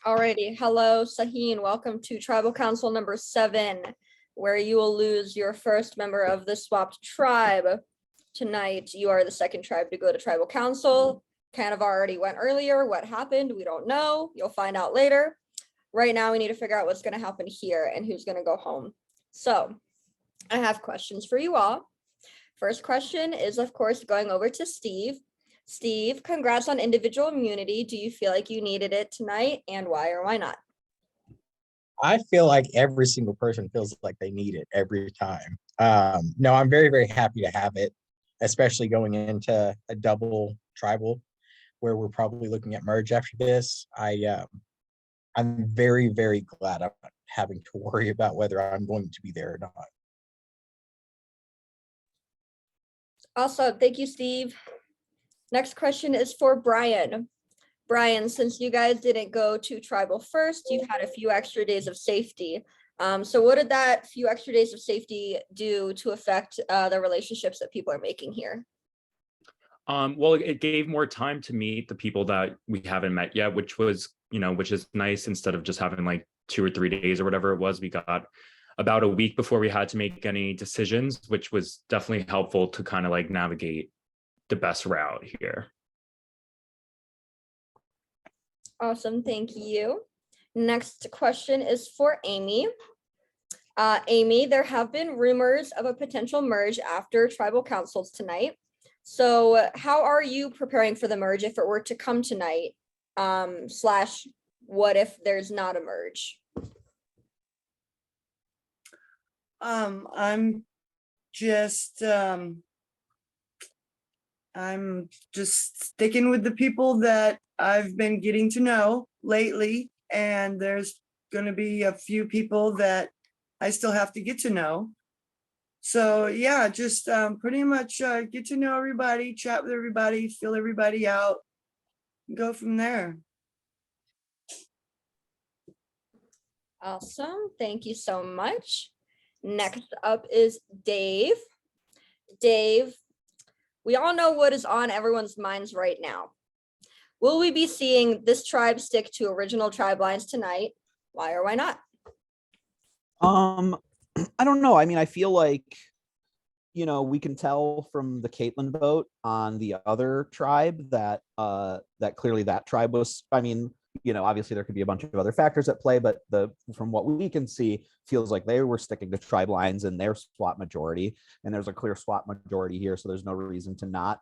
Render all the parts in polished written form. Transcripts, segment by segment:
Alrighty, hello, Sahin. Welcome to Tribal Council number 7, where you will lose your first member of the swapped tribe. Tonight, you are the second tribe to go to Tribal Council. Kind of already went earlier. What happened? We don't know. You'll find out later. Right now, we need to figure out what's going to happen here and who's going to go home. So, I have questions for you all. First question is, of course, going over to Steve. Steve, congrats on individual immunity. Do you feel like you needed it tonight, and why or why not? I feel like every single person feels like they need it every time. No, I'm very, very happy to have it, especially going into a double tribal where we're probably looking at merge after this. I'm very, very glad I'm not having to worry about whether I'm going to be there or not. Awesome. Thank you, Steve. Next question is for Brian. Brian, since you guys didn't go to tribal first, you've had a few extra days of safety. So what did that few extra days of safety do to affect the relationships that people are making here? Well, it gave more time to meet the people that we haven't met yet, which was, which is nice. Instead of just having like 2 or 3 days or whatever it was, we got about a week before we had to make any decisions, which was definitely helpful to kind of like navigate the best route here. Awesome, thank you. Next question is for Amy. Amy, there have been rumors of a potential merge after tribal councils tonight. So how are you preparing for the merge if it were to come tonight? Slash, what if there's not a merge? I'm just sticking with the people that I've been getting to know lately, and there's going to be a few people that I still have to get to know. So yeah, just pretty much get to know everybody, chat with everybody, feel everybody out, go from there. Awesome, thank you so much. Next up is Dave. Dave, we all know what is on everyone's minds right now. Will we be seeing this tribe stick to original tribe lines tonight? Why or why not? I don't know. I mean, I feel like, we can tell from the Caitlin vote on the other tribe that that clearly that tribe was, obviously there could be a bunch of other factors at play, but from what we can see, feels like they were sticking to tribe lines in their swap majority, and there's a clear swap majority here, so there's no reason to not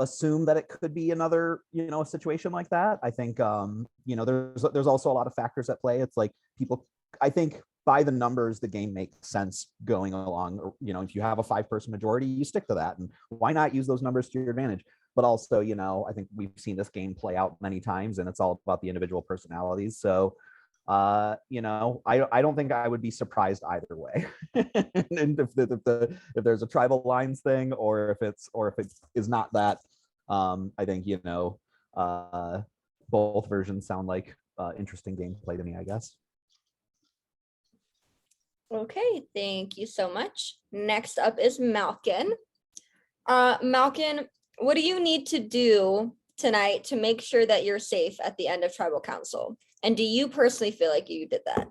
assume that it could be another, a situation like that. I think, there's also a lot of factors at play. It's like people, I think by the numbers, the game makes sense going along. If you have a 5-person majority, you stick to that, and why not use those numbers to your advantage? But also, I think we've seen this game play out many times, and it's all about the individual personalities. So, I don't think I would be surprised either way. And if there's a tribal lines thing, or if it is not that, I think both versions sound like interesting gameplay to me, I guess. Okay, thank you so much. Next up is Malkin. Malkin, what do you need to do tonight to make sure that you're safe at the end of tribal council? And do you personally feel like you did that?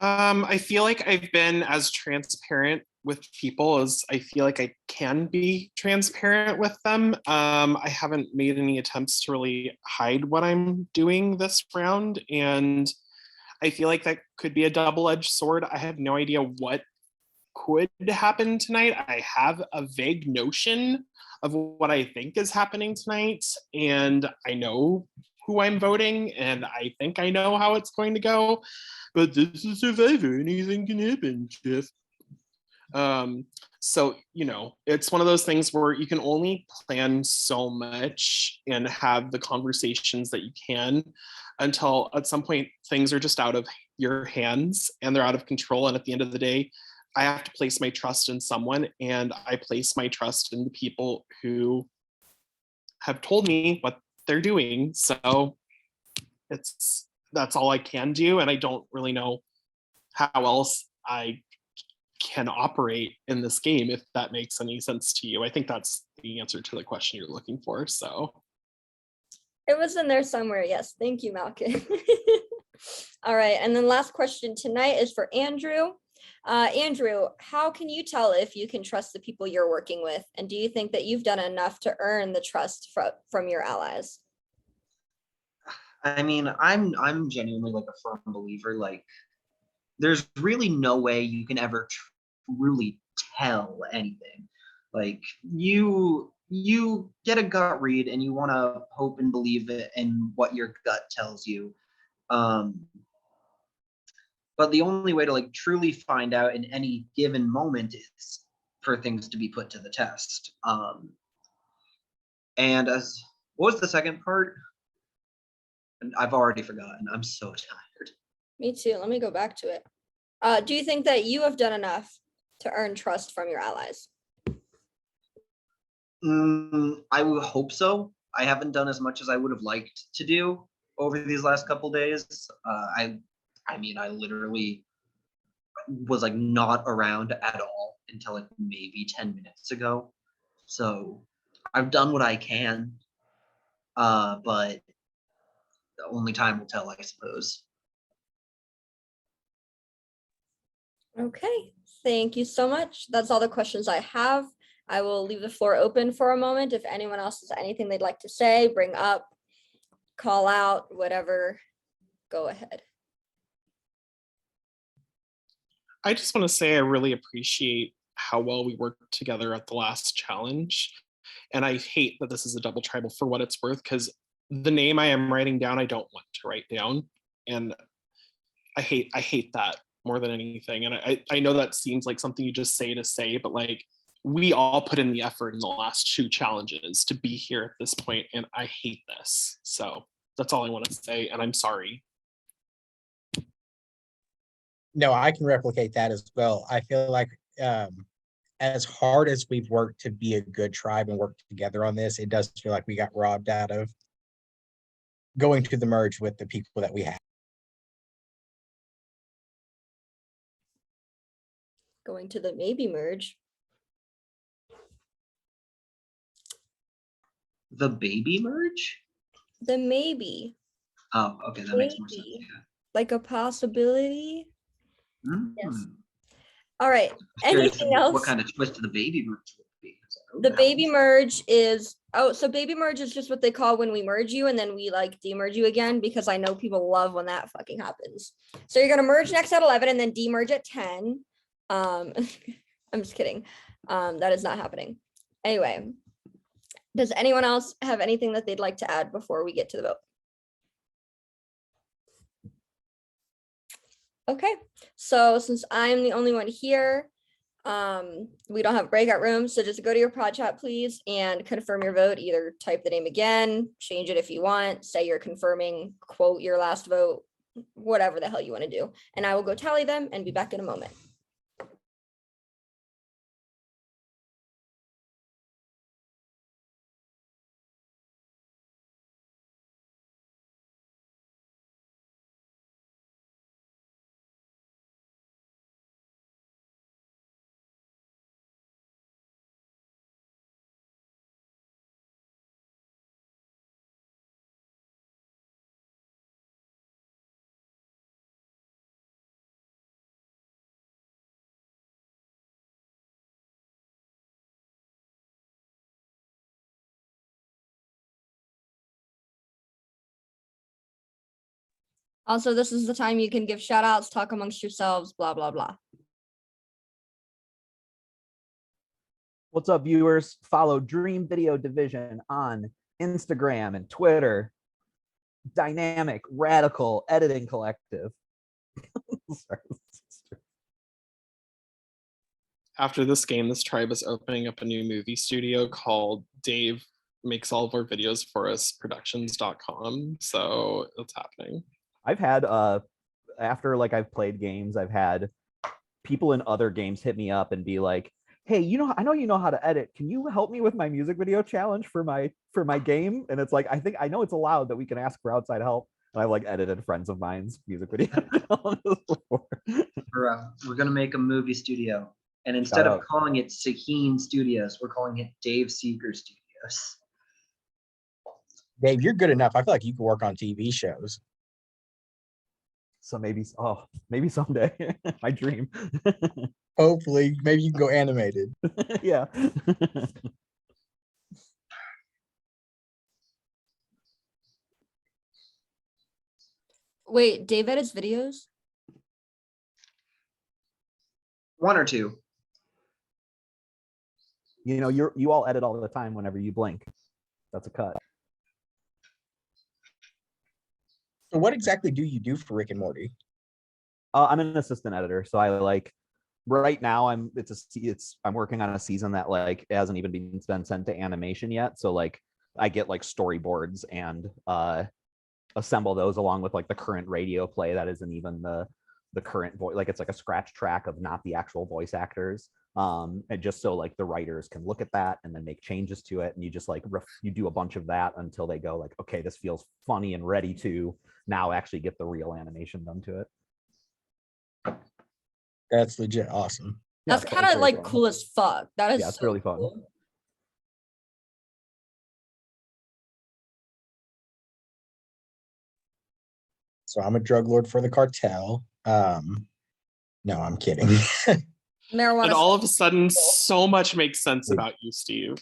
I feel like I've been as transparent with people as I feel like I can be transparent with them. I haven't made any attempts to really hide what I'm doing this round, and I feel like that could be a double-edged sword. I have no idea what could happen tonight. I have a vague notion of what I think is happening tonight, and I know who I'm voting, and I think I know how it's going to go. But this is Survivor, anything can happen, Jeff. So, it's one of those things where you can only plan so much and have the conversations that you can until at some point things are just out of your hands and they're out of control. And at the end of the day, I have to place my trust in someone, and I place my trust in the people who have told me what they're doing. So that's all I can do. And I don't really know how else I can operate in this game, if that makes any sense to you. I think that's the answer to the question you're looking for. So It was in there somewhere. Yes. Thank you, Malcolm. All right. And then last question tonight is for Andrew. Andrew, how can you tell if you can trust the people you're working with? And do you think that you've done enough to earn the trust from your allies? I mean, I'm genuinely like a firm believer. Like, there's really no way you can ever truly tell anything. Like, you get a gut read and you want to hope and believe it in what your gut tells you. But the only way to like truly find out in any given moment is for things to be put to the test. And as what was the second part? And I've already forgotten. I'm so tired. Me too. Let me go back to it. Do you think that you have done enough to earn trust from your allies? I would hope so. I haven't done as much as I would have liked to do over these last couple days. I mean, I literally was like not around at all until like maybe 10 minutes ago. So I've done what I can. But only time will tell, I suppose. Okay, thank you so much. That's all the questions I have. I will leave the floor open for a moment. If anyone else has anything they'd like to say, bring up, call out, whatever, go ahead. I just want to say I really appreciate how well we worked together at the last challenge. And I hate that this is a double tribal for what it's worth, because the name I am writing down, I don't want to write down. And I hate that more than anything. And I know that seems like something you just say to say, but like, we all put in the effort in the last 2 challenges to be here at this point, and I hate this. So that's all I want to say, and I'm sorry. No, I can replicate that as well. I feel like as hard as we've worked to be a good tribe and work together on this, it does feel like we got robbed out of going to the merge with the people that we have. Going to the maybe merge. The baby merge? The maybe, Oh, okay, that makes more sense. Maybe. Yeah. like a possibility. Mm. Yes. All right, Curious anything else? what kind of twist of the baby merge would be. The baby merge is, so baby merge is just what they call when we merge you and then we like demerge you again, because I know people love when that fucking happens. So you're gonna merge next at 11 and then demerge at 10. I'm just kidding. That is not happening. Anyway, does anyone else have anything that they'd like to add before we get to the vote? Okay, so since I'm the only one here, we don't have breakout rooms, so just go to your pod chat, please, and confirm your vote. Either type the name again, change it if you want, say you're confirming, quote your last vote, whatever the hell you want to do. And I will go tally them and be back in a moment. Also, this is the time you can give shout outs, talk amongst yourselves, blah, blah, blah. What's up, viewers? Follow Dream Video Division on Instagram and Twitter. Dynamic, radical editing collective. Sorry. After this game, this tribe is opening up a new movie studio called Dave Makes All of Our Videos For Us Productions.com. So it's happening. I've had after like I've played games, I've had people in other games hit me up and be like, hey, I know you know how to edit. Can you help me with my music video challenge for my game? And it's like, I know it's allowed that we can ask for outside help. And I've like edited friends of mine's music video challenges before. We're gonna make a movie studio. And instead of calling it Sahin Studios, we're calling it Dave Seeker Studios. Dave, you're good enough. I feel like you could work on TV shows. So maybe someday. My dream. Hopefully, maybe you can go animated. Yeah. Wait, Dave edits videos? One or two. You know, you all edit all the time whenever you blink. That's a cut. So what exactly do you do for Rick and Morty? I'm an assistant editor, so I like right now I'm working on a season that like hasn't even been sent to animation yet. So like I get like storyboards and assemble those along with like the current radio play that isn't even the current voice, like it's like a scratch track of not the actual voice actors. And just so like the writers can look at that and then make changes to it, and you just like you do a bunch of that until they go like, okay, this feels funny and ready to now actually get the real animation done to it. That's legit awesome. That's it's kind of very like fun. cool as fuck. That is Yeah, it's so really fun. cool. So I'm a drug lord for the cartel. No, I'm kidding. Marijuana. And all of a sudden, so much makes sense about you, Steve.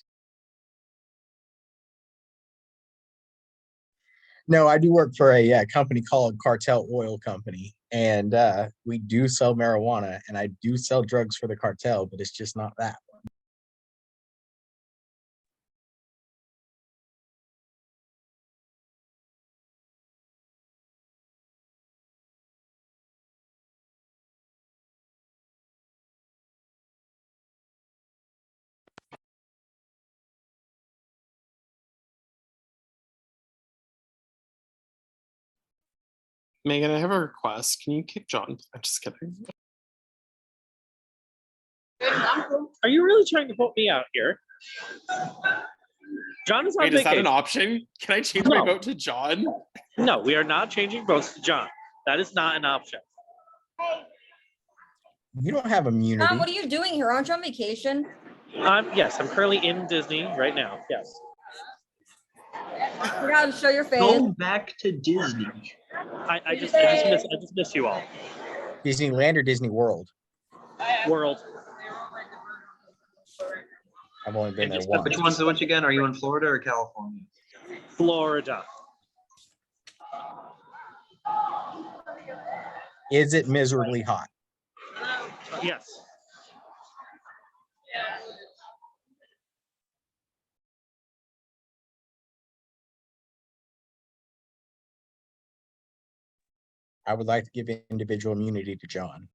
No, I do work for a company called Cartel Oil Company, and we do sell marijuana, and I do sell drugs for the cartel, but it's just not that. Megan, I have a request. Can you kick John? I'm just kidding. Are you really trying to put me out here? John is on Wait, is that vacation. an option? Can I change my No. vote to John? No, we are not changing votes to John. That is not an option. You don't have immunity. Tom, what are you doing here? Aren't you on vacation? Yes, I'm currently in Disney right now. Yes. You gotta show your face. Go back to Disney. I just miss you all. Disneyland or Disney World? World. I've only been there just- once. Which one's which again? Are you in Florida or California? Florida. Is it miserably hot? Yes. I would like to give individual immunity to John.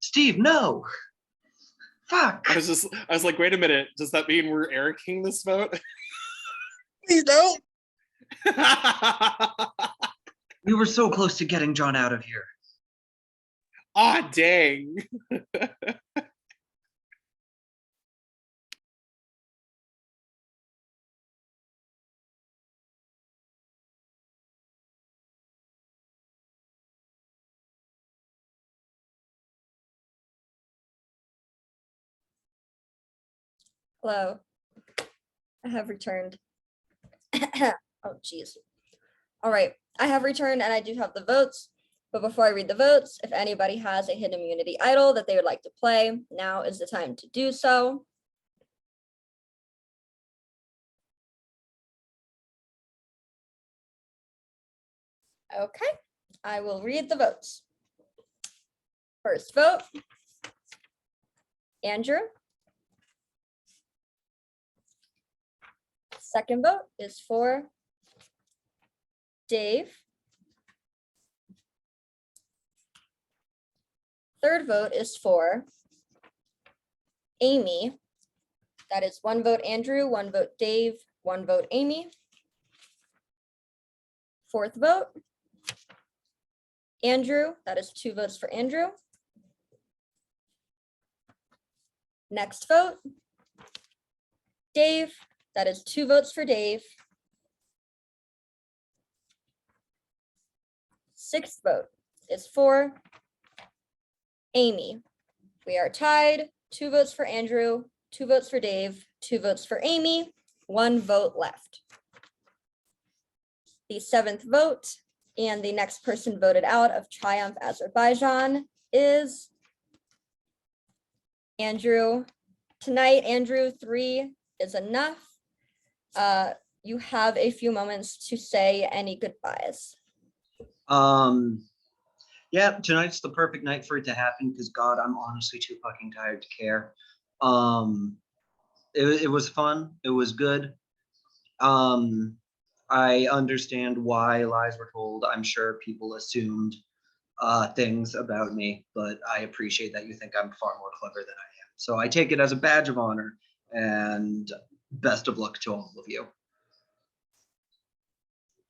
Steve, no. Fuck. I was like, wait a minute. Does that mean we're Ericing this vote? Please don't. We were so close to getting John out of here. Ah, dang. Hello. I have returned. Oh, geez. All right. I have returned and I do have the votes. But before I read the votes, if anybody has a hidden immunity idol that they would like to play, now is the time to do so. Okay, I will read the votes. First vote, Andrew. Second vote is for Dave. Third vote is for Amy. That is 1 vote Andrew, 1 vote Dave, 1 vote Amy. Fourth vote, Andrew. That is 2 votes for Andrew. Next vote, Dave. That is 2 votes for Dave. Sixth vote is for Amy. We are tied. 2 votes for Andrew, 2 votes for Dave, 2 votes for Amy. 1 vote left. The 7th vote and the next person voted out of Triumph Azerbaijan is Andrew. Tonight, Andrew, 3 is enough. You have a few moments to say any goodbyes. Yeah, tonight's the perfect night for it to happen because God, I'm honestly too fucking tired to care. It was fun. It was good. I understand why lies were told. I'm sure people assumed things about me, but I appreciate that you think I'm far more clever than I am. So I take it as a badge of honor, and best of luck to all of you.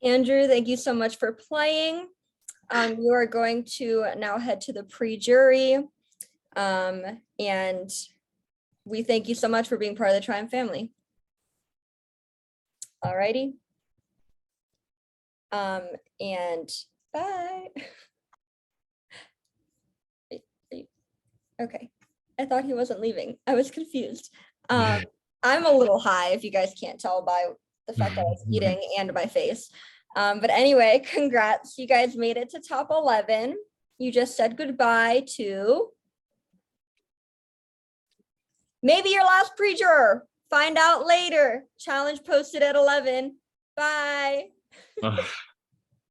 Andrew, thank you so much for playing. You are going to now head to the pre-jury. And we thank you so much for being part of the Triumph family. Alrighty. And bye. Okay. I thought he wasn't leaving. I was confused. I'm a little high, if you guys can't tell by the fact that I was eating and my face. But anyway, congrats. You guys made it to top 11. You just said goodbye to maybe your last pre-juror. Find out later. Challenge posted at 11. Bye.